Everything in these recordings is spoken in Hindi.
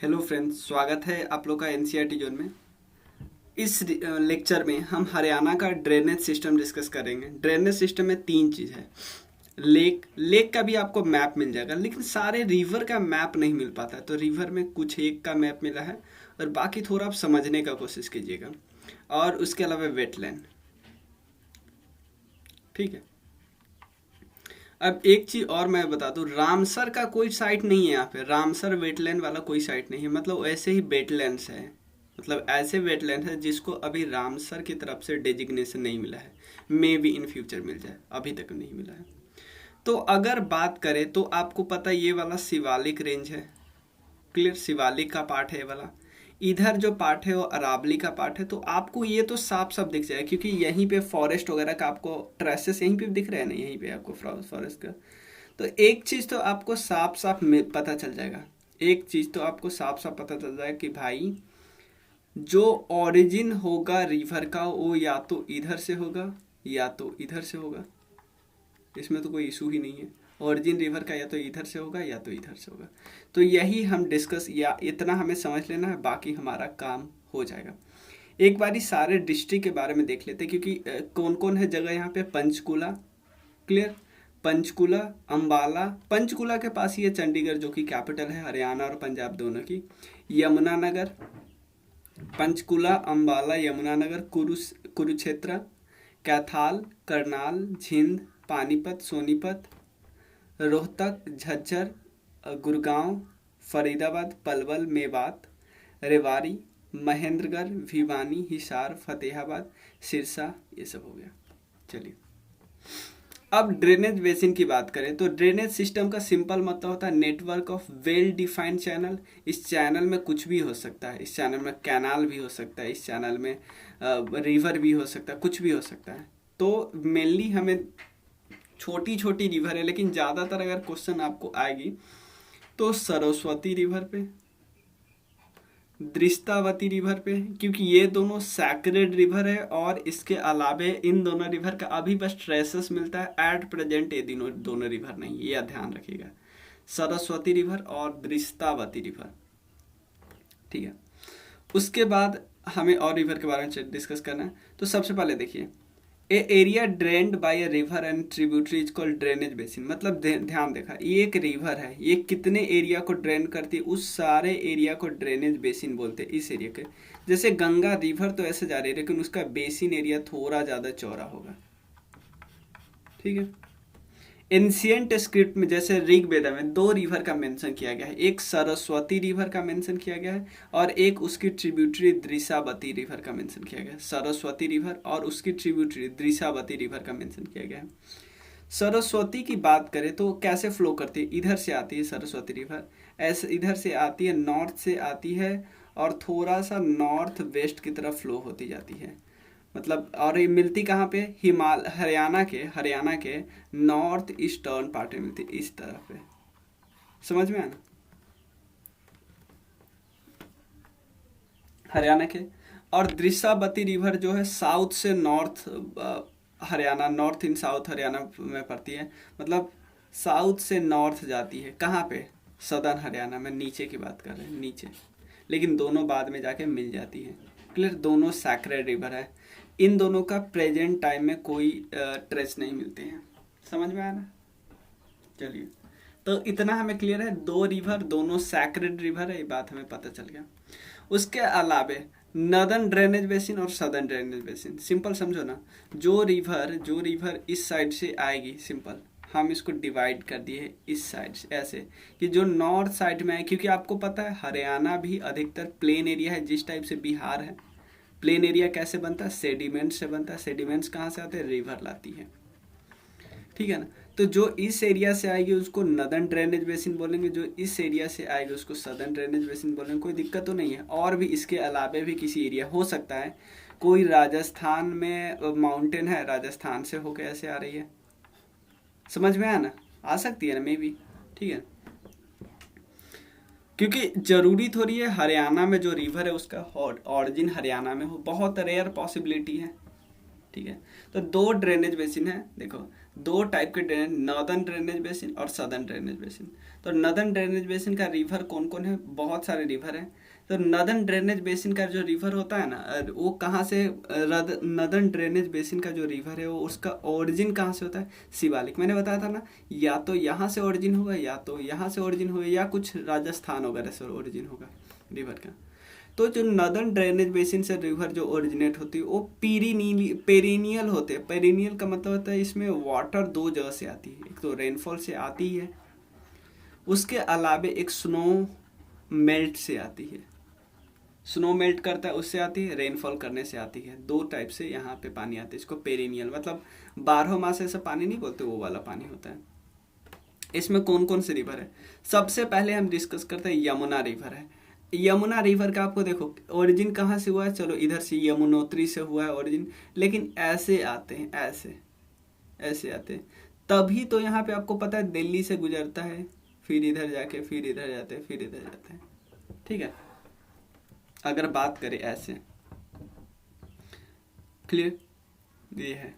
हेलो फ्रेंड्स, स्वागत है आप लोग का एनसीईआरटी जोन में। इस लेक्चर में हम हरियाणा का ड्रेनेज सिस्टम डिस्कस करेंगे। ड्रेनेज सिस्टम में तीन चीज़ है। लेक का भी आपको मैप मिल जाएगा, लेकिन सारे रिवर का मैप नहीं मिल पाता है। तो रिवर में कुछ एक का मैप मिला है और बाकी थोड़ा आप समझने का कोशिश कीजिएगा। और उसके अलावा वेटलैंड, ठीक है। अब एक चीज और मैं बता दूं, रामसर का कोई साइट नहीं है यहाँ पे। रामसर वेटलैंड वाला कोई साइट नहीं है, मतलब ऐसे ही वेटलैंड्स है। मतलब ऐसे वेटलैंड है जिसको अभी रामसर की तरफ से डेजिग्नेशन नहीं मिला है। मे बी इन फ्यूचर मिल जाए, अभी तक नहीं मिला है। तो अगर बात करें तो आपको पता है ये वाला शिवालिक रेंज है। क्लियर, शिवालिक का पार्ट है ये वाला। इधर जो पार्ट है वो अरावली का पार्ट है। तो आपको ये तो साफ साफ दिख जाएगा, क्योंकि यहीं पे फॉरेस्ट वगैरह का आपको ट्रेसेस यहीं पे दिख रहे हैं ना, यहीं पे आपको फॉरेस्ट का। तो एक चीज तो आपको साफ साफ पता चल जाएगा। एक चीज तो आपको साफ साफ पता चल जाएगा कि भाई जो ओरिजिन होगा रिवर का वो या तो इधर से होगा या तो इधर से होगा। इसमें तो कोई इशू ही नहीं है। ओरिजिन रिवर का या तो इधर से होगा या तो इधर से होगा। तो यही हम डिस्कस, या इतना हमें समझ लेना है, बाकी हमारा काम हो जाएगा। एक बारी सारे डिस्ट्रिक्ट के बारे में देख लेते हैं, क्योंकि कौन कौन है जगह यहाँ पे। पंचकुला, क्लियर। पंचकुला, अंबाला। पंचकुला के पास ही है चंडीगढ़, जो कि कैपिटल है हरियाणा और पंजाब दोनों की। यमुनानगर, पंचकुला, अंबाला, यमुनानगर, कुरुक्षेत्र, कैथाल, करनाल, झिंद, पानीपत, सोनीपत, रोहतक, झज्जर, गुड़गांव, फरीदाबाद, पलवल, मेवात, रेवाड़ी, महेंद्रगढ़, भिवानी, हिसार, फतेहाबाद, सिरसा, ये सब हो गया। चलिए, अब ड्रेनेज बेसिन की बात करें तो ड्रेनेज सिस्टम का सिंपल मतलब होता है network of well defined channel. इस चैनल में कुछ भी हो सकता है। इस चैनल में कैनाल भी हो सकता है, इस चैनल में रिवर भी हो सकता है, कुछ भी हो सकता है। तो मेनली हमें छोटी छोटी रिवर है, लेकिन ज़्यादातर अगर क्वेश्चन आपको आएगी तो सरस्वती रिवर पे, दृष्टावती रिवर पे, क्योंकि ये दोनों सैक्रेड रिवर है। और इसके अलावे इन दोनों रिवर का अभी बस ट्रेसेस मिलता है। एट प्रेजेंट ये दोनों रिवर नहीं, ये ध्यान रखिएगा। सरस्वती रिवर और दृष्टावती रिवर, ठीक है। उसके बाद हमें और रिवर के बारे में डिस्कस करना है। तो सबसे पहले देखिए, a area drained by a river and tributary is called drainage basin. मतलब ध्यान देखा, ये एक रिवर है, ये कितने एरिया को ड्रेन करती है, उस सारे एरिया को ड्रेनेज बेसिन बोलते हैं। इस एरिया के, जैसे गंगा रिवर तो ऐसे जा रही है, लेकिन उसका बेसिन एरिया थोड़ा ज़्यादा चौड़ा होगा, ठीक है। एंशियंट स्क्रिप्ट में जैसे ऋग्वेद में दो रिवर का मेंशन किया गया है। एक सरस्वती रिवर का मेंशन किया गया है और एक उसकी ट्रिब्यूटरी दृशावती रिवर का मेंशन किया गया है। सरस्वती रिवर और उसकी ट्रिब्यूटरी दृशावती रिवर का मेंशन किया गया है। सरस्वती की बात करें तो कैसे फ्लो करती है, इधर से आती है सरस्वती रिवर, ऐसे इधर से आती है, नॉर्थ से आती है और थोड़ा सा नॉर्थ वेस्ट की तरफ फ्लो होती जाती है। मतलब, और ये मिलती कहाँ पे, हरियाणा के नॉर्थ ईस्टर्न पार्ट में मिलती, इस तरफ पे। समझ में आना, हरियाणा के। और दृश्यावती रिवर जो है साउथ से north Haryana, north in south Haryana में पड़ती है। मतलब साउथ से नॉर्थ जाती है, कहाँ पे, सदर्न हरियाणा में। नीचे की बात कर रहे हैं, नीचे, लेकिन दोनों बाद में जाके मिल जाती है। क्लियर, दोनों सैक्रेड रिवर है। इन दोनों का प्रेजेंट टाइम में कोई ट्रेस नहीं मिलते हैं। समझ में आया ना। चलिए, तो इतना हमें क्लियर है, दो रिवर दोनों सैक्रेड रिवर है, ये बात हमें पता चल गया। उसके अलावे नॉर्दर्न ड्रेनेज बेसिन और सदर्न ड्रेनेज बेसिन, सिंपल समझो ना। जो रिवर इस साइड से आएगी, सिंपल हम इसको डिवाइड कर दिए इस साइड से ऐसे, कि जो नॉर्थ साइड में है, क्योंकि आपको पता है हरियाणा भी अधिकतर प्लेन एरिया है, जिस टाइप से बिहार है। प्लेन एरिया कैसे बनता है, सेडिमेंट से बनता है। सेडिमेंट्स कहाँ से आते हैं, रिवर लाती है, ठीक है ना। तो जो इस एरिया से आएगी उसको नॉर्दर्न ड्रेनेज बेसिन बोलेंगे, जो इस एरिया से आएगी उसको सदर्न ड्रेनेज बेसिन बोलेंगे। कोई दिक्कत तो नहीं है। और भी इसके अलावे भी किसी एरिया हो सकता है, कोई राजस्थान में माउंटेन है, राजस्थान से होकर ऐसे आ रही है। समझ में आया ना, आ सकती है ना, मे बी, ठीक है। क्योंकि जरूरी थोड़ी है हरियाणा में जो रिवर है उसका ऑरिजिन हरियाणा में हो, बहुत रेयर पॉसिबिलिटी है, ठीक है। तो दो ड्रेनेज बेसिन है, देखो, दो टाइप के ड्रेनेज, नॉर्दर्न ड्रेनेज बेसिन और सदर्न ड्रेनेज बेसिन। तो नॉर्दर्न ड्रेनेज बेसिन का रिवर कौन कौन है? बहुत सारे रिवर हैं। तो नॉर्दर्न ड्रेनेज बेसिन का जो रिवर होता है ना, वो कहाँ से, नॉर्दर्न ड्रेनेज बेसिन का जो रिवर है वो उसका ओरिजिन कहाँ से होता है? शिवालिक। मैंने बताया था ना, या तो यहाँ से ओरिजिन होगा, या तो यहाँ से ओरिजिन होगा, या कुछ राजस्थान वगैरह से ओरिजिन होगा रिवर का। तो जो नॉर्दर्न ड्रेनेज बेसिन से रिवर जो ओरिजिनेट होती है वो पेरिनियल होते हैं। पेरिनियल का मतलब होता है इसमें वाटर दो जगह से आती है, एक तो रेनफॉल से आती है, उसके अलावे एक स्नो मेल्ट से आती है। स्नो मेल्ट करता है उससे आती है, रेनफॉल करने से आती है। दो टाइप से यहाँ पे पानी आता है। इसको पेरिनियल मतलब 12 मास ऐसा पानी नहीं बोलते, वो वाला पानी होता है। इसमें कौन कौन से रिवर है? सबसे पहले हम डिस्कस करते हैं यमुना रिवर है। यमुना रिवर का आपको देखो ओरिजिन कहाँ से हुआ है, चलो इधर से यमुनोत्री से हुआ है ओरिजिन, लेकिन ऐसे आते हैं, ऐसे ऐसे आते हैं। तभी तो यहाँ पे आपको पता है दिल्ली से गुजरता है, फिर इधर जाके फिर इधर जाते हैं, फिर इधर जाते हैं। ठीक है, अगर बात करें ऐसे, क्लियर, ये है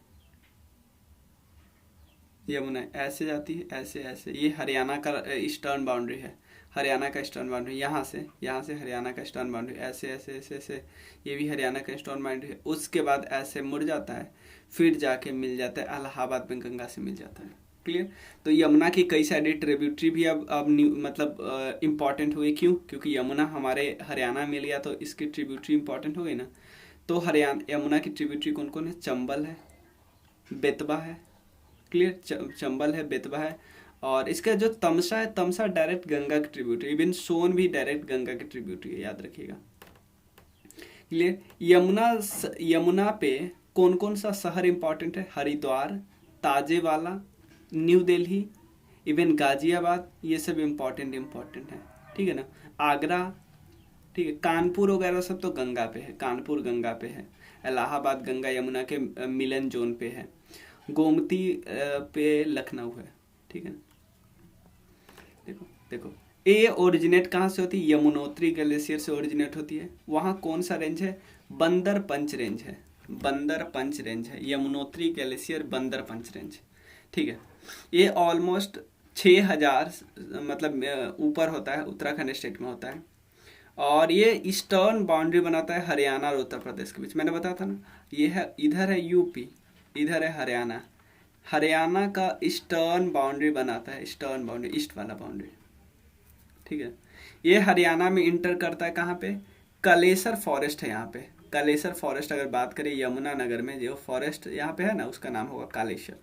यमुना, ऐसे जाती है, ऐसे ऐसे। ये हरियाणा का ईस्टर्न बाउंड्री है, हरियाणा का ईस्टर्न बाउंड्री, यहाँ से हरियाणा का ईस्टर्न बाउंड्री, ऐसे ऐसे ऐसे ऐसे, ये भी हरियाणा का ईस्टर्न बाउंड्री है। उसके बाद ऐसे मुड़ जाता है, फिर जाके मिल जाता है इलाहाबाद में, गंगा से मिल जाता है। क्लियर। तो यमुना की कई सारी ट्रिब्यूटरी भी अब मतलब इम्पॉर्टेंट हुई। क्यों? क्योंकि यमुना हमारे हरियाणा मिल गया तो इसकी ट्रिब्यूटरी इम्पॉर्टेंट हो गई ना। तो हरियाणा यमुना की ट्रिब्यूटरी कौन कौन है? चंबल है, बेतवा है, क्लियर, चंबल है, बेतवा है, और इसका जो तमसा है, तमसा डायरेक्ट गंगा की ट्रिब्यूटरी, इवन सोन भी डायरेक्ट गंगा की ट्रिब्यूटरी है, याद रखिएगा। क्लियर। यमुना पे कौन कौन सा शहर इंपॉर्टेंट है? हरिद्वार, ताजेवाला, न्यू दिल्ली, इवन गाजियाबाद, ये सब इम्पोर्टेंट है। ठीक है ना। आगरा, ठीक है, कानपुर वगैरह सब तो गंगा पे है, कानपुर गंगा पे है। इलाहाबाद गंगा यमुना के मिलन जोन पे है। गोमती पे लखनऊ है। ठीक है ना। देखो देखो, ये ओरिजिनेट कहाँ से होती है? यमुनोत्री ग्लेशियर से ओरिजिनेट होती है। वहाँ कौन सा रेंज है? बंदर पंच रेंज है, बंदर पंच रेंज है, यमुनोत्री ग्लेशियर बंदर पंच रेंज। ठीक है। ये ऑलमोस्ट 6000 मतलब ऊपर होता है, उत्तराखंड स्टेट में होता है, और ये ईस्टर्न बाउंड्री बनाता है हरियाणा और उत्तर प्रदेश के बीच। मैंने बताया था ना, ये है, इधर है यूपी, इधर है हरियाणा। हरियाणा का ईस्टर्न बाउंड्री बनाता है, ईस्टर्न बाउंड्री, ईस्ट वाला बाउंड्री। ठीक है। ये हरियाणा में इंटर करता है कहाँ पे? कलेसर फॉरेस्ट है यहाँ पे। कलेसर फॉरेस्ट अगर बात करें यमुना नगर में, जो फॉरेस्ट यहाँ पे है ना, उसका नाम होगा कालेश्वर।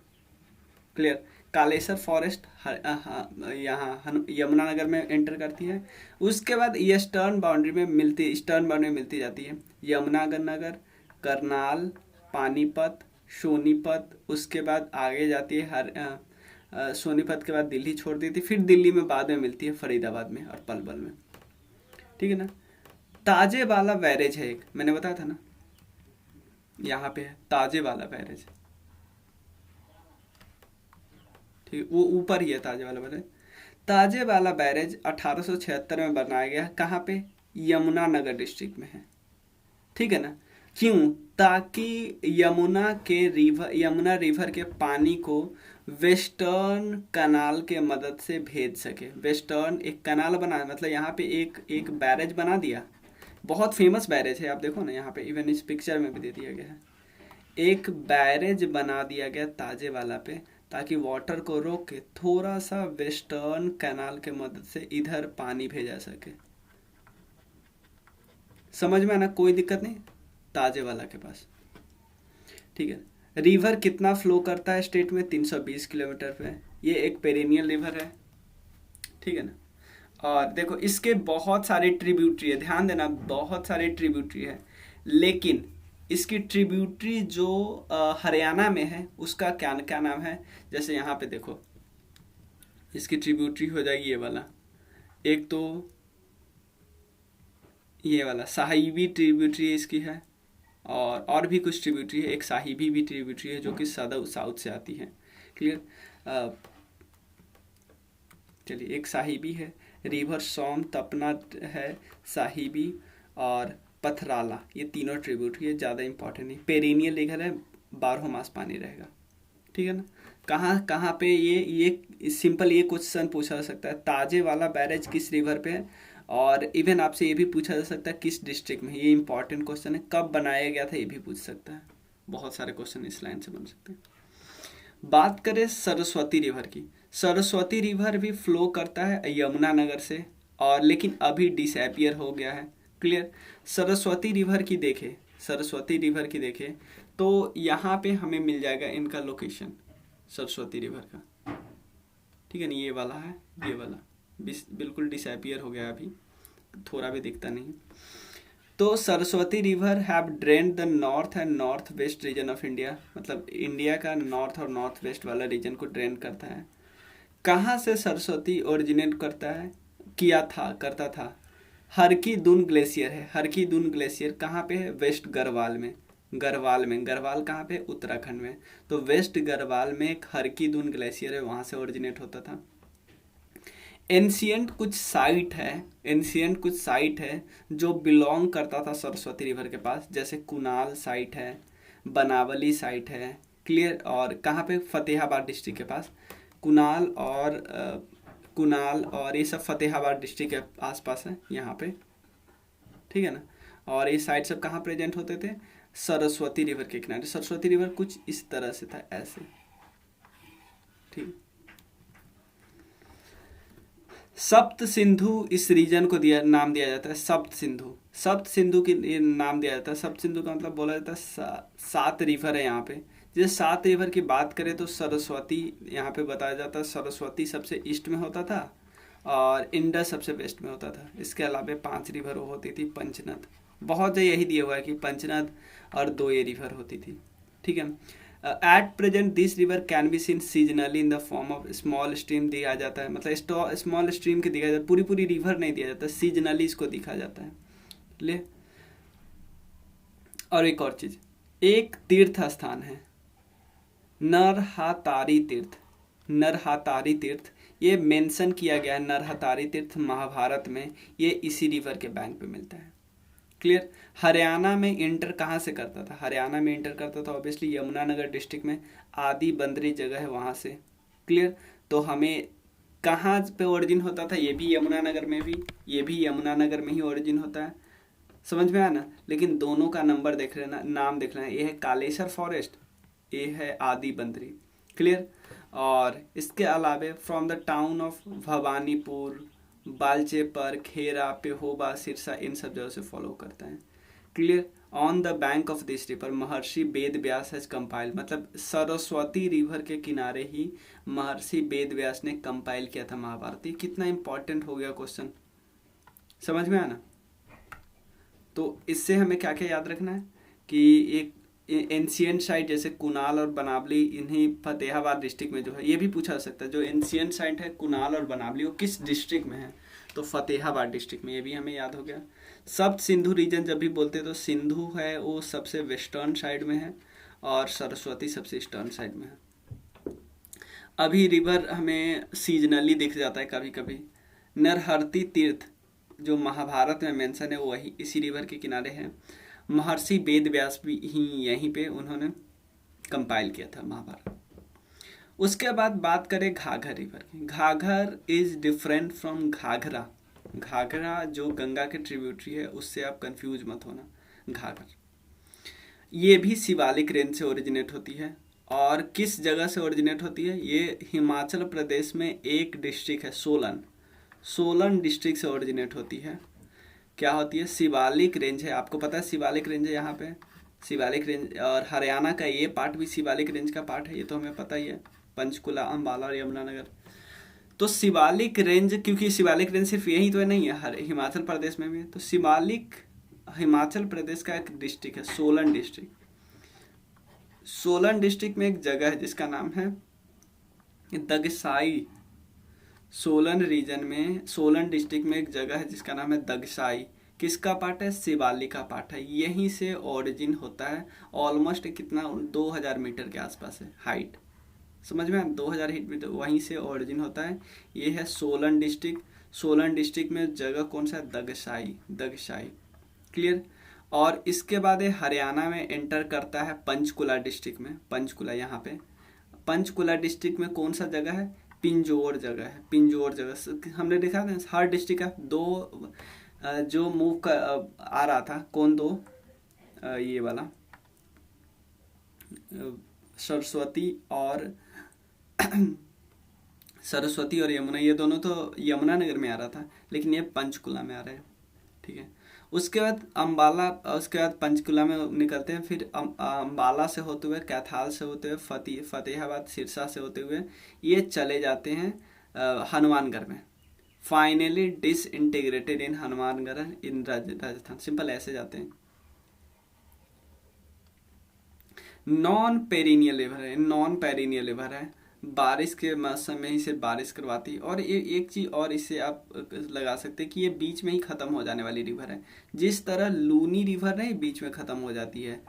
क्लियर। कालेसर फॉरेस्ट यहाँ यमुना नगर में एंटर करती है। उसके बाद ईस्टर्न बाउंड्री में मिलती जाती है यमुनागर नगर, करनाल, पानीपत, सोनीपत। उसके बाद आगे जाती है सोनीपत के बाद दिल्ली छोड़ देती है, फिर दिल्ली में बाद में मिलती है फरीदाबाद में और पलवल में। ठीक है ना। ताजेवाला बैरेज है एक, मैंने बताया था ना, यहाँ पे है ताजेवाला बैरेज। ठीक, वो ऊपर ही है ताजेवाला बैरेज। ताजेवाला बैरेज 1876 में बनाया गया है। कहाँ पे? यमुना नगर डिस्ट्रिक्ट में है। ठीक है ना। क्यों? ताकि यमुना रिवर के पानी को वेस्टर्न कनाल के मदद से भेज सके। वेस्टर्न एक कनाल बना, मतलब यहाँ पे एक बैरेज बना दिया, बहुत फेमस बैरेज है, आप देखो ना यहाँ पे, इवन इस पिक्चर में भी दे दिया गया है। एक बैरेज बना दिया गया ताजेवाला पे, ताकि वाटर को रोक के थोड़ा सा वेस्टर्न कैनाल के मदद से इधर पानी भेजा सके। समझ में आना, कोई दिक्कत नहीं ताजेवाला के पास। ठीक है। रिवर कितना फ्लो करता है स्टेट में? 320 किलोमीटर पे। ये एक पेरिनियल रिवर है। ठीक है ना। और देखो इसके बहुत सारे ट्रिब्यूटरी है, ध्यान देना, बहुत सारे ट्रिब्यूटरी है, लेकिन इसकी ट्रिब्यूटरी जो हरियाणा में है उसका क्या क्या नाम है? जैसे यहाँ पे देखो, इसकी ट्रिब्यूटरी हो जाएगी ये वाला, एक तो ये वाला साहिबी ट्रिब्यूटरी इसकी है, और भी कुछ ट्रिब्यूटरी है। एक साहिबी भी ट्रिब्यूटरी है जो कि साउथ से आती है। क्लियर। चलिए, एक साहिबी है, रिवर सोम, तपना है, साहिबी और पथराला, ये तीनों ट्रिब्यूटरी है, ज़्यादा इंपॉर्टेंट नहीं। पेरिनियल रिवर है, 12 मास पानी रहेगा। ठीक है ना। कहाँ कहाँ पे ये सिंपल ये क्वेश्चन पूछा जा सकता है, ताजे वाला बैरेज किस रिवर पे है, और इवन आपसे ये भी पूछा जा सकता है किस डिस्ट्रिक्ट में, ये इंपॉर्टेंट क्वेश्चन है। कब बनाया गया था ये भी पूछ सकता है। बहुत सारे क्वेश्चन इस लाइन से बन सकते हैं। बात करें सरस्वती रिवर की, सरस्वती रिवर भी फ्लो करता है यमुनानगर से, और लेकिन अभी डिसअपियर हो गया है। क्लियर। सरस्वती रिवर की देखें, सरस्वती रिवर की देखें तो यहाँ पे हमें मिल जाएगा इनका लोकेशन सरस्वती रिवर का, ठीक है ना। ये वाला है, ये वाला बिल्कुल डिसअपियर हो गया अभी, थोड़ा भी दिखता नहीं। तो Saraswati river have drained the north and north west region of India, मतलब इंडिया का नॉर्थ और नॉर्थ वेस्ट वाला रीजन को ड्रेन करता है। कहाँ से सरस्वती ओरिजिनेट करता है, किया था, करता था, हर की दून ग्लेशियर है। हर की दून ग्लेशियर कहाँ पे है, वेस्ट गढ़वाल में। गढ़वाल में, गढ़वाल कहाँ पे, उत्तराखंड में। तो वेस्ट गढ़वाल में एक हर की दून ग्लेशियर है, वहाँ से ओरिजिनेट होता था। एंशियंट कुछ साइट है, एंशियंट कुछ साइट है जो बिलोंग करता था सरस्वती रिवर के पास, जैसे कुनाल साइट है, बनावली साइट है। क्लियर। और कहाँ पे, फतेहाबाद डिस्ट्रिक्ट के पास कुनाल और ये सब फतेहाबाद डिस्ट्रिक्ट के आसपास है यहाँ पे, ठीक है ना। और ये साइट सब कहाँ प्रेजेंट होते थे, सरस्वती रिवर के किनारे। सरस्वती रिवर कुछ इस तरह से था, ऐसे, ठीक। सप्त सिंधु इस रीजन को नाम दिया जाता है, सप्त सिंधु। सप्त सिंधु की नाम दिया जाता है। सप्त सिंधु का मतलब बोला जाता है 7 रिवर है यहाँ पे। जैसे 7 रिवर की बात करें तो सरस्वती यहाँ पे बताया जाता है, सरस्वती सबसे ईस्ट में होता था और इंडस सबसे वेस्ट में होता था। इसके अलावा 5 रिवर होती थी, पंचनद, बहुत जगह यही दिया हुआ है कि पंचनद और 2 ये रिवर होती थी, ठीक है। At present this river can be seen seasonally in the form of small stream दिया जाता है, मतलब स्मॉल स्ट्रीम के दिखा जाता है, पूरी पूरी रिवर नहीं दिया जाता, सीजनली इसको दिखा जाता है। ले। और एक और चीज, एक तीर्थ स्थान है नरहातारी तीर्थ। नरहातारी तीर्थ ये मेंशन किया गया है, नरहातारी तीर्थ महाभारत में, ये इसी रिवर के बैंक पे मिलता है। क्लियर। हरियाणा में इंटर कहाँ से करता था, हरियाणा में इंटर करता था ऑब्वियसली यमुनानगर डिस्ट्रिक्ट में, आदि बंदरी जगह है वहाँ से। क्लियर। तो हमें कहाँ पे ओरिजिन होता था, ये भी यमुनानगर में, भी ये भी यमुनानगर में ही ओरिजिन होता है। समझ में आया ना। लेकिन दोनों का नंबर देख लेना, नाम देख लेना, ये है कालेसर फॉरेस्ट, ये है आदि बंदरी। क्लियर। और इसके अलावे from the town of Bhawanipur, Balchapar, Khera, Pehowa, Sirsa, इन सब जगह से फॉलो करता है। Clear. On the bank of this river Maharshi Ved Vyas has compile, मतलब सरस्वती रिवर के किनारे ही महर्षि वेद व्यास ने कंपाइल किया था महाभारत। ये कितना इंपॉर्टेंट हो गया क्वेश्चन, समझ में आया ना। तो इससे हमें क्या क्या याद रखना है कि एक एंशियंट साइट जैसे कुनाल और बनावली, इन्हीं फतेहाबाद डिस्ट्रिक्ट में जो है, ये भी पूछा जा सकता है जो एंशियंट साइट है कुनाल और बनावली वो किस डिस्ट्रिक्ट में है, तो फतेहाबाद डिस्ट्रिक्ट में, ये भी हमें याद हो गया। सप्त सिंधु रीजन जब भी बोलते हैं तो सिंधु है वो सबसे वेस्टर्न साइड में है और सरस्वती सबसे ईस्टर्न साइड में है। अभी रिवर हमें सीजनली दिख जाता है कभी कभी। नरहरती तीर्थ जो महाभारत में मेंशन है वही इसी रिवर के किनारे है। महर्षि वेद व्यास भी ही यहीं पे उन्होंने कंपाइल किया था महाभारत। उसके बाद बात करें घाघर रिवर की। Ghaggar is different from Ghaghara. Ghaghara जो गंगा के ट्रिब्यूटरी है उससे आप कंफ्यूज मत होना। घाघर ये भी शिवालिक रेंज से ओरिजिनेट होती है। और किस जगह से ओरिजिनेट होती है, ये हिमाचल प्रदेश में एक डिस्ट्रिक्ट है सोलन, सोलन डिस्ट्रिक्ट से ओरिजिनेट होती है। क्या होती है, शिवालिक रेंज है। आपको पता है शिवालिक रेंज है यहाँ पे, शिवालिक रेंज। और हरियाणा का ये पार्ट भी शिवालिक रेंज का पार्ट है, ये तो हमें पता ही है, पंचकुला, अम्बाला और यमुनानगर। तो शिवालिक रेंज, क्योंकि शिवालिक रेंज सिर्फ यही तो है नहीं है, हिमाचल प्रदेश में भी है। तो शिवालिक हिमाचल प्रदेश का एक डिस्ट्रिक्ट है, सोलन डिस्ट्रिक्ट। सोलन डिस्ट्रिक्ट में एक जगह है जिसका नाम है दगसाई। सोलन रीजन में, सोलन डिस्ट्रिक्ट में एक जगह है जिसका नाम है दगसाई। किसका पार्ट है, शिवालिक का पार्ट है। यहीं से ओरिजिन होता है। ऑलमोस्ट कितना, 2000 मीटर के आसपास है हाइट, समझ में, 2000 मीटर, वहीं से ओरिजिन होता है। ये है सोलन डिस्ट्रिक्ट। सोलन डिस्ट्रिक्ट में जगह कौन सा है, दगसाई, दगसाई। क्लियर। और इसके बाद ये हरियाणा में एंटर करता है पंचकुला डिस्ट्रिक्ट में, पंचकुला यहाँ पे। पंचकुला डिस्ट्रिक्ट में कौन सा जगह है? पिंजौर जगह है। पिंजौर जगह हमने देखा था हर डिस्ट्रिक्ट का दो जो मूव आ रहा था, कौन दो? ये वाला सरस्वती और सरस्वती और यमुना, ये दोनों तो यमुनानगर में आ रहा था, लेकिन ये पंचकुला में आ रहे हैं। ठीक है, उसके बाद अम्बाला, उसके बाद पंचकुला में निकलते हैं, फिर अम्बाला से होते हुए, कैथाल से होते हुए, फतेहाबाद, सिरसा से होते हुए ये चले जाते हैं हनुमानगढ़ में। फाइनली डिसइंटीग्रेटेड इन हनुमानगढ़ इन राजस्थान। सिंपल ऐसे जाते हैं। नॉन पेरिनियल रिवर है, नॉन पेरिनियल रिवर है, बारिश के मौसम में ही सिर्फ बारिश करवाती। और ये एक चीज और इससे आप लगा सकते हैं कि ये बीच में ही खत्म हो जाने वाली रिवर है। जिस तरह लूनी रिवर नहीं बीच में खत्म हो जाती है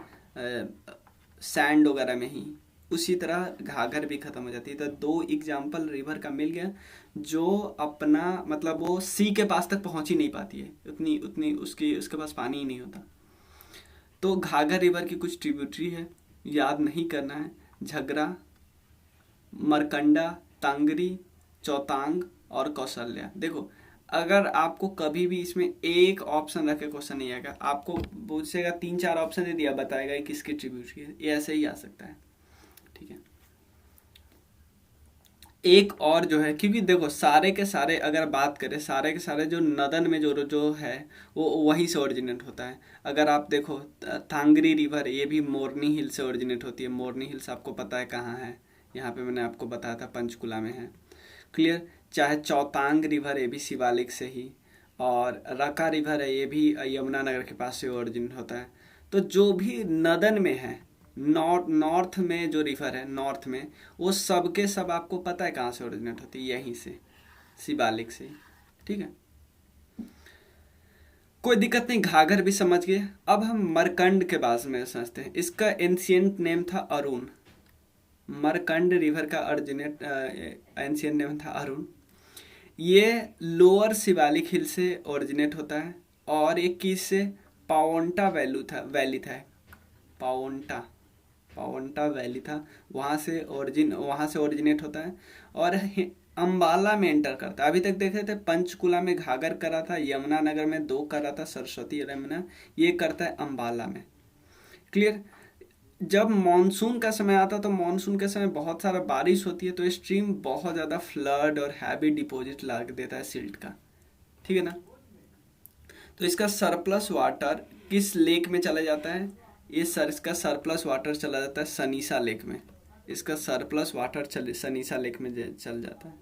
सैंड वगैरह में ही, उसी तरह घाघर भी खत्म हो जाती है। तो दो एग्जाम्पल रिवर का मिल गया जो अपना मतलब वो सी के पास तक पहुंच ही नहीं पाती है, उतनी उतनी उसके पास पानी ही नहीं होता। तो घाघर रिवर की कुछ ट्रिब्यूटरी है, याद नहीं करना है। झगरा, मरकंडा, तांगरी, चौतांग और कौशल्या। देखो अगर आपको कभी भी इसमें एक ऑप्शन रख के क्वेश्चन नहीं आएगा, आपको पूछेगा 3-4 ऑप्शन दे दिया, बताएगा ये किसकी ट्रिब्यूटरी है, ये ऐसे ही आ सकता है। ठीक है, एक और जो है, क्योंकि देखो सारे के सारे अगर बात करें, सारे के सारे जो नदन में जो है वो वहीं से ओरिजिनेट होता है। अगर आप देखो थांगरी रिवर, ये भी मोरनी हिल से ओरिजिनेट होती है। मोरनी हिल्स आपको पता है कहाँ है? यहाँ पे मैंने आपको बताया था पंचकुला में है। क्लियर? चाहे चौतांग रिवर, ये भी शिवालिक से ही, और रका रिवर है, ये भी यमुनानगर के पास से ओरिजिनेट होता है। तो जो भी नदन में है, नॉर्थ में जो रिवर है, नॉर्थ में, वो सब के सब आपको पता है कहाँ से ओरिजिनेट होती है, यहीं से, शिवालिक से। ठीक है, कोई दिक्कत नहीं, घाघर भी समझ गए। अब हम मरकंड के बारे में समझते हैं। इसका एंशियंट नेम था अरुण। मरकंड रिवर का ओरिजिनेट एंशियंट नेम था अरुण। ये लोअर शिवालिक हिल से ओरिजिनेट होता है, और एक किस से? पावंटा वैली था, पावंटा वैली था, वहाँ से ओरिजिनेट होता है और अम्बाला में एंटर करता है। अभी तक देखे थे पंचकुला में घाघर करा था, यमुनानगर में 2 करा था, सरस्वती और यमुना, ये करता है अम्बाला में। क्लियर? जब मानसून का समय आता है तो मानसून के समय बहुत सारा बारिश होती है, तो स्ट्रीम बहुत ज़्यादा फ्लड और हैवी डिपॉजिट ला देता है सिल्ट का। ठीक है ना? तो इसका सरप्लस वाटर किस लेक में चला जाता है? इसका सरप्लस वाटर चला जाता है सनीसा लेक में। इसका सरप्लस वाटर सनीसा लेक में चल जाता है,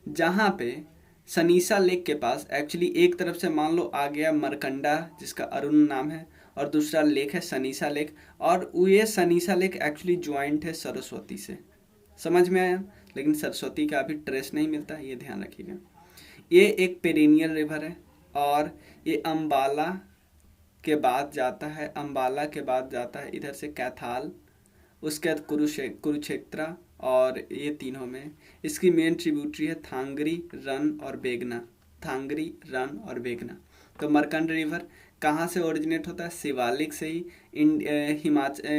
जहाँ पे सनीसा लेक के पास एक्चुअली एक तरफ से मान लो आ गया मरकंडा, जिसका अरुण नाम है, और दूसरा लेक है सनीसा लेक, और ये सनीसा लेक एक्चुअली ज्वाइंट है सरस्वती से। समझ में आया? लेकिन सरस्वती का अभी ट्रेस नहीं मिलता, ये ध्यान रखिएगा। ये एक पेरिनियल रिवर है, और ये अम्बाला के बाद जाता है, अम्बाला के बाद जाता है इधर से कैथाल, उसके बाद कुरुक्षेत्र, और ये तीनों में इसकी मेन ट्रिब्यूटरी है थांगरी, रन और बेगना। थांगरी, रन और बेगना। तो मरकंड रिवर कहाँ से ओरिजिनेट होता है? शिवालिक से ही।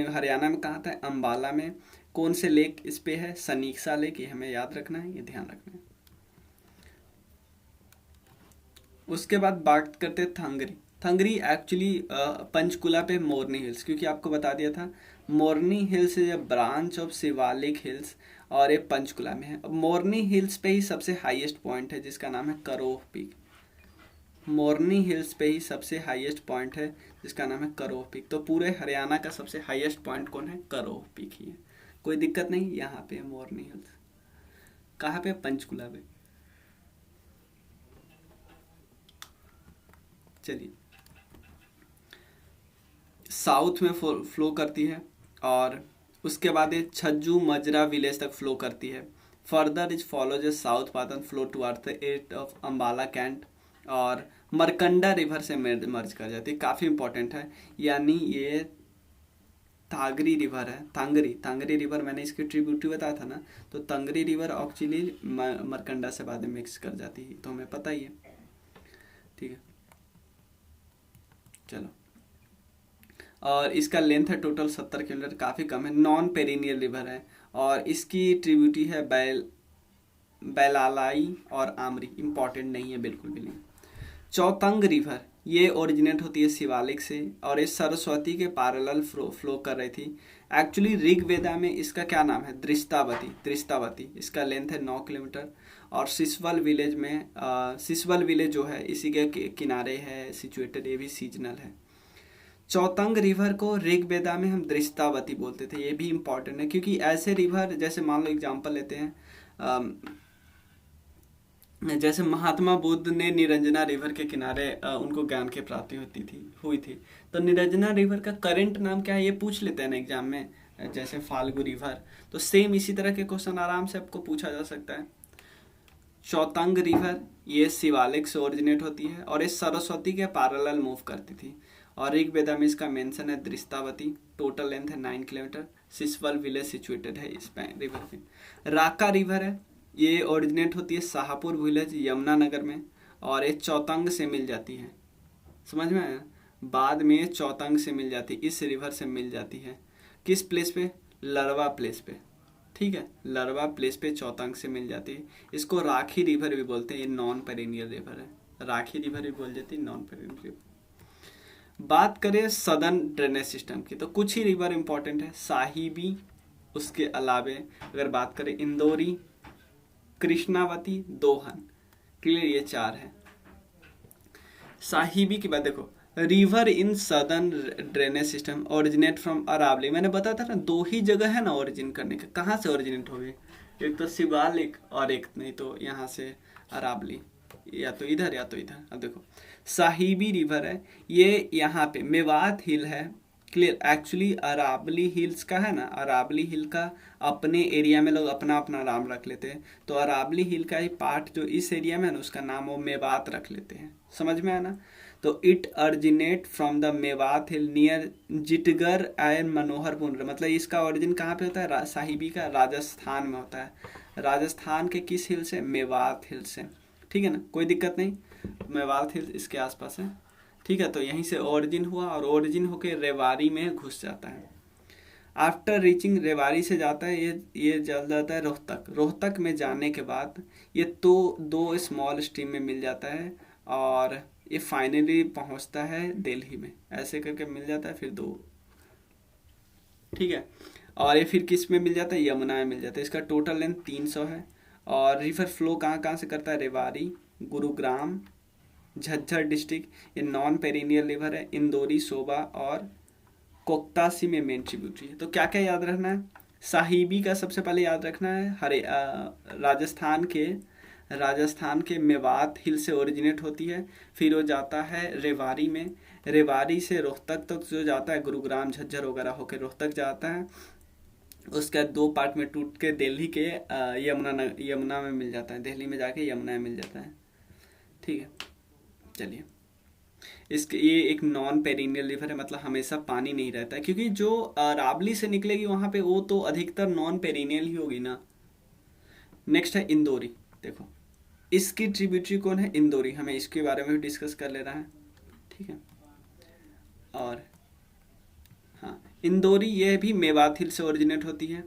हरियाणा में कहाँ था? अम्बाला में। कौन से लेक इस पे है? सनीसा लेक। ये हमें याद रखना है, ये ध्यान रखना है। उसके बाद बात करते हैं थांगरी एक्चुअली पंचकुला पे मोरनी हिल्स, क्योंकि आपको बता दिया था Morni hills is branch of Shivalik hills, और ये पंचकुला में है। मोरनी हिल्स पे ही सबसे हाईएस्ट पॉइंट है जिसका नाम है करोह पीक। मोरनी हिल्स पे ही सबसे हाईएस्ट पॉइंट है जिसका नाम है करोह पीक। तो पूरे हरियाणा का सबसे हाईएस्ट पॉइंट कौन है? करोह पीक ही है। कोई दिक्कत नहीं, यहाँ पे है मोरनी हिल्स। कहाँ पे? पंचकुला पे। चलिए, साउथ में फ्लो करती है, और उसके बाद ये छज्जू मजरा विलेज तक फ्लो करती है। Further is follows a south path and flow towards the eight of Ambala Cantt, और मरकंडा रिवर से मर्ज कर जाती है। काफ़ी इंपॉर्टेंट है, यानी ये तांगरी रिवर है। तांगरी रिवर मैंने इसकी ट्रिब्यूटरी बताया था ना, तो तांगरी रिवर एक्चुअली मरकंडा से बाद में मिक्स कर जाती है, तो हमें पता ही है। ठीक है, चलो, और इसका लेंथ है टोटल 70 किलोमीटर, काफ़ी कम है। नॉन पेरिनियल रिवर है, और इसकी ट्रिब्यूटरी है बैलालाई और आमरी, इंपॉर्टेंट नहीं है बिल्कुल भी नहीं। चौतंग रिवर ये ओरिजिनेट होती है शिवालिक से और ये सरस्वती के पैरेलल फ्लो कर रही थी। एक्चुअली ऋग्वेदा में इसका क्या नाम है, दृष्टावती। इसका लेंथ है 9 किलोमीटर और सिसवल विलेज जो है इसी के किनारे है सिचुएटेड, ये भी सीजनल है। चौतंग रिवर को ऋग्वेदा में हम दृष्टावती बोलते थे, ये भी इम्पॉर्टेंट है क्योंकि ऐसे रिवर जैसे मान लो एग्जाम्पल लेते हैं, जैसे महात्मा बुद्ध ने निरंजना रिवर के किनारे उनको ज्ञान की प्राप्ति हुई थी, तो निरंजना रिवर का करंट नाम क्या है ये पूछ लेते हैं ना एग्जाम में, जैसे फाल्गु रिवर। तो सेम इसी तरह के क्वेश्चन आराम से आपको पूछा जा सकता है। चौतंग रिवर ये शिवालिक से ओरिजिनेट होती है और ये सरस्वती के पैरेलल मूव करती थी और ऋग्वेदा में इसका मेंशन है दृष्टावती। टोटल लेंथ है 9 किलोमीटर। सिसवल विलेज सिचुएटेड है इस रिवर पे। राका रिवर है, ये ओरिजिनेट होती है शाहपुर विलेज यमुनानगर में और ये चौतंग से मिल जाती है, समझ में आया, बाद में चौतंग से मिल जाती है, इस रिवर से मिल जाती है। किस प्लेस पे, लरवा प्लेस पे, ठीक है, लरवा प्लेस पे चौतंग से मिल जाती है। इसको राखी रिवर भी बोलते हैं, ये नॉन पेरिनियल रिवर है, राखी रिवर भी बोल जाती है, नॉन पेरिनियल रिवर। बात करें सदर्न ड्रेनेज सिस्टम की तो कुछ ही रिवर इंपॉर्टेंट है, साहिबी, उसके अलावे अगर बात करें इंदौरी, कृष्णावती, दोहन, क्लियर, ये 4 है। साहिबी की बात देखो, river in southern drainage system originate from Aravalli. मैंने बताया था ना 2 ही जगह है ना ओरिजिन करने का, कहाँ से ओरिजिनेट हो गए, एक तो शिवालिक और एक नहीं तो यहाँ से अरावली, या तो इधर या तो इधर। अब देखो साहिबी रिवर है, ये यहाँ पे मेवात हिल है, क्लियर। एक्चुअली अरावली हिल्स का है ना, अरावली हिल का अपने एरिया में लोग अपना अपना नाम रख लेते हैं, तो अरावली हिल का ही पार्ट जो इस एरिया में है ना उसका नाम वो मेवात रख लेते हैं, समझ में आया ना। तो it originate from the Mewat hill near Jitgarh and Manoharpur, मतलब इसका ओरिजिन कहाँ पे होता है, साहिबी का राजस्थान में होता है। राजस्थान के किस हिल से, मेवात हिल से, ठीक है ना, कोई दिक्कत नहीं, मेवात हिल इसके आसपास है, ठीक है। तो यहीं से ओरिजिन हुआ और ओरिजिन होके रेवाड़ी में घुस जाता है। आफ्टर रीचिंग, रेवाड़ी से जाता है ये चल जाता है रोहतक में जाने के बाद ये तो 2 स्मॉल स्ट्रीम में मिल जाता है और ये फाइनली पहुंचता है दिल्ली में, ऐसे करके मिल जाता है फिर 2, ठीक है। और ये फिर किस में मिल जाता है, यमुना में मिल जाता है। इसका टोटल लेंथ 300 है और रिवर फ्लो कहाँ कहाँ से करता है, रेवाड़ी, गुरुग्राम, झज्जर डिस्ट्रिक्ट, ये नॉन पेरिनियल रिवर है, इंदौरी, सोबा और कोकतासी में मेन ट्रिब्यूटरी है। तो क्या क्या याद रखना है, साहिबी का सबसे पहले याद रखना है, राजस्थान के मेवात हिल से ओरिजिनेट होती है, फिर वो जाता है रेवाड़ी में, रेवाड़ी से रोहतक तक जो जाता है, गुरुग्राम झज्जर वगैरह होकर रोहतक जाता है, उसका 2 पार्ट में टूट के दिल्ली के यमुना में मिल जाता है, दिल्ली में जाके यमुना में मिल जाता है, ठीक है। चलिए, इसके ये एक नॉन पेरिनियल रिवर है, मतलब हमेशा पानी नहीं रहता है, क्योंकि जो अरावली से निकलेगी वहाँ पे वो तो अधिकतर नॉन पेरिनियल ही होगी ना। नेक्स्ट है इंदौरी, देखो इसकी ट्रिब्यूटरी कौन है, इंदौरी, हमें इसके बारे में भी डिस्कस कर लेना है, ठीक है। और हाँ, इंदौरी ये भी मेवात हिल से ओरिजिनेट होती है,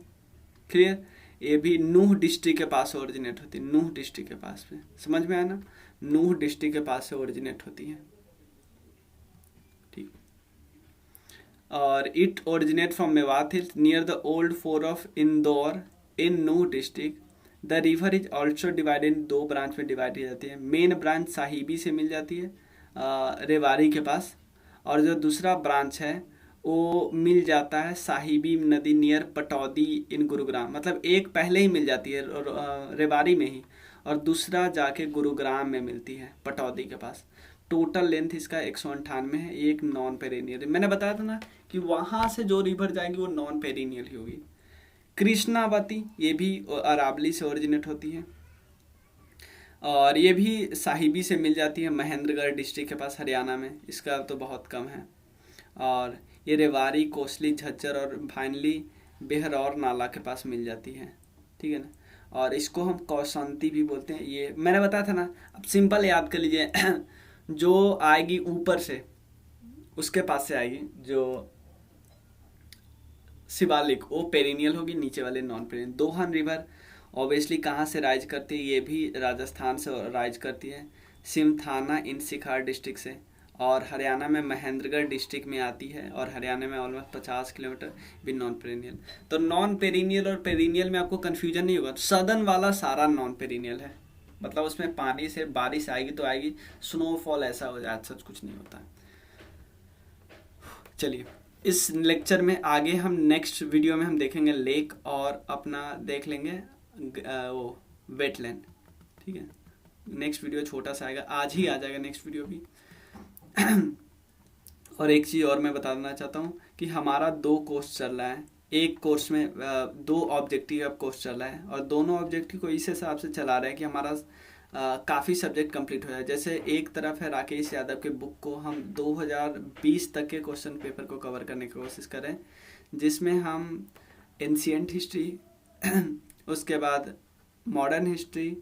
क्लियर। ये भी नूह डिस्ट्रिक्ट के पास ओरिजिनेट होती है, नूह डिस्ट्रिक्ट के पास में, समझ में आया ना, नूह डिस्ट्रिक्ट के पास से ओरिजिनेट होती है, ठीक। और it originate from Mewat hill near the old fort of Indore in Nuh district. The river is also divided in 2 branch में डिवाइड की जाती है। मेन ब्रांच साहिबी से मिल जाती है रेवाड़ी के पास, और जो दूसरा ब्रांच है वो मिल जाता है साहिबी नदी नियर पटौदी इन गुरुग्राम, मतलब एक पहले ही मिल जाती है रेवाड़ी में ही और दूसरा जाके गुरुग्राम में मिलती है पटौदी के पास। टोटल लेंथ इसका 198 है, एक नॉन पेरिनियल, मैंने बताया था ना कि वहाँ से जो रिवर जाएगी वो नॉन पेरिनियल ही होगी। कृष्णावती ये भी अरावली से ओरिजिनेट होती है और ये भी साहिबी से मिल जाती है, महेंद्रगढ़ डिस्ट्रिक्ट के पास हरियाणा में, इसका तो बहुत कम है। और ये रेवाड़ी, कोसली, झज्जर और फाइनली बेहरौर नाला के पास मिल जाती है, ठीक है ना। और इसको हम कौशांती भी बोलते हैं, ये मैंने बताया था ना। अब सिंपल याद कर लीजिए जो आएगी ऊपर से उसके पास से आएगी, जो शिवालिक वो पेरिनियल होगी, नीचे वाले नॉन पेरिनियल। दोहन रिवर ऑब्वियसली कहाँ से राइज करती है, ये भी राजस्थान से राइज करती है, सिमथाना इन सिखार डिस्ट्रिक्ट से, और हरियाणा में महेंद्रगढ़ डिस्ट्रिक्ट में आती है, और हरियाणा में ऑलमोस्ट 50 किलोमीटर भी नॉन पेरिनियल। तो नॉन पेरिनियल और पेरिनियल में आपको कन्फ्यूजन नहीं होगा। सदर्न वाला सारा नॉन पेरिनियल है, मतलब उसमें पानी से बारिश आएगी तो आएगी, स्नोफॉल ऐसा हो जाए सच कुछ नहीं होता है। चलिए इस लेक्चर में आगे हम नेक्स्ट वीडियो में हम देखेंगे लेक, और अपना देख लेंगे वो वेटलैंड। ठीक है, नेक्स्ट वीडियो छोटा सा आएगा, आज ही आ जाएगा नेक्स्ट वीडियो भी। और एक चीज़ और मैं बता देना चाहता हूँ कि हमारा 2 कोर्स चल रहा है, एक कोर्स में 2 ऑब्जेक्टिव अब कोर्स चल रहा है, और दोनों ऑब्जेक्टिव को इस हिसाब से चला रहा है कि हमारा काफ़ी सब्जेक्ट कंप्लीट हो जाए। जैसे एक तरफ है राकेश यादव के बुक को हम 2020 तक के क्वेश्चन पेपर को कवर करने की कोशिश करें, जिसमें हम एंशिएंट हिस्ट्री उसके बाद modern history,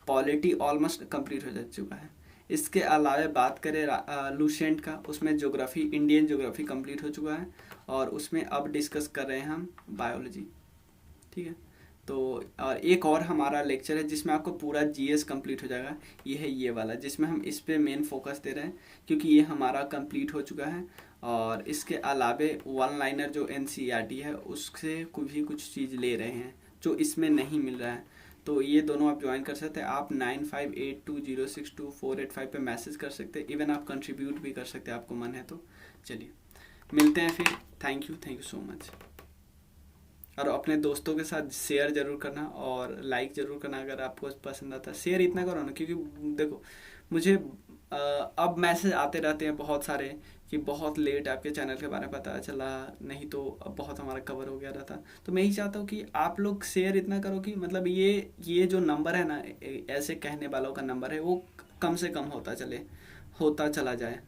polity almost complete हो जा चुका है। इसके अलावा बात करें लूसेंट का, उसमें ज्योग्राफी, इंडियन ज्योग्राफी कंप्लीट हो चुका है, और उसमें अब डिस्कस कर रहे हैं हम बायोलॉजी। ठीक है, तो और एक और हमारा लेक्चर है जिसमें आपको पूरा जीएस कंप्लीट हो जाएगा, ये है ये वाला, जिसमें हम इस पे मेन फोकस दे रहे हैं क्योंकि ये हमारा कंप्लीट हो चुका है। और इसके अलावे 1 लाइनर जो एनसीईआरटी है उससे भी कुछ चीज़ ले रहे हैं जो इसमें नहीं मिल रहा है, तो ये दोनों आप ज्वाइन कर सकते हैं। आप 9582062485 पे मैसेज कर सकते हैं, इवन आप कंट्रीब्यूट भी कर सकते हैं आपको मन है तो। चलिए मिलते हैं फिर, थैंक यू सो मच। और अपने दोस्तों के साथ शेयर जरूर करना और लाइक जरूर करना अगर आपको पसंद आता है। शेयर इतना करो ना, क्योंकि देखो मुझे अब मैसेज आते रहते हैं बहुत सारे कि बहुत लेट आपके चैनल के बारे में पता चला, नहीं तो अब बहुत हमारा कवर हो गया रहता। तो मैं ही चाहता हूँ कि आप लोग शेयर इतना करो कि मतलब ये जो नंबर है ना, ऐसे कहने वालों का नंबर है, वो कम से कम होता चला जाए।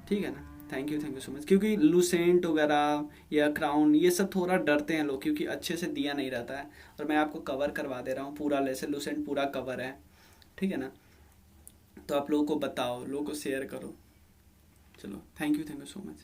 ठीक है ना, थैंक यू सो मच। क्योंकि लूसेंट वगैरह या क्राउन ये सब थोड़ा डरते हैं लोग, क्योंकि अच्छे से दिया नहीं रहता है, और मैं आपको कवर करवा दे रहा हूँ पूरा, जैसे लूसेंट पूरा कवर है। ठीक है ना, तो आप लोगों को बताओ, लोगों को शेयर करो। चलो थैंक यू सो मच।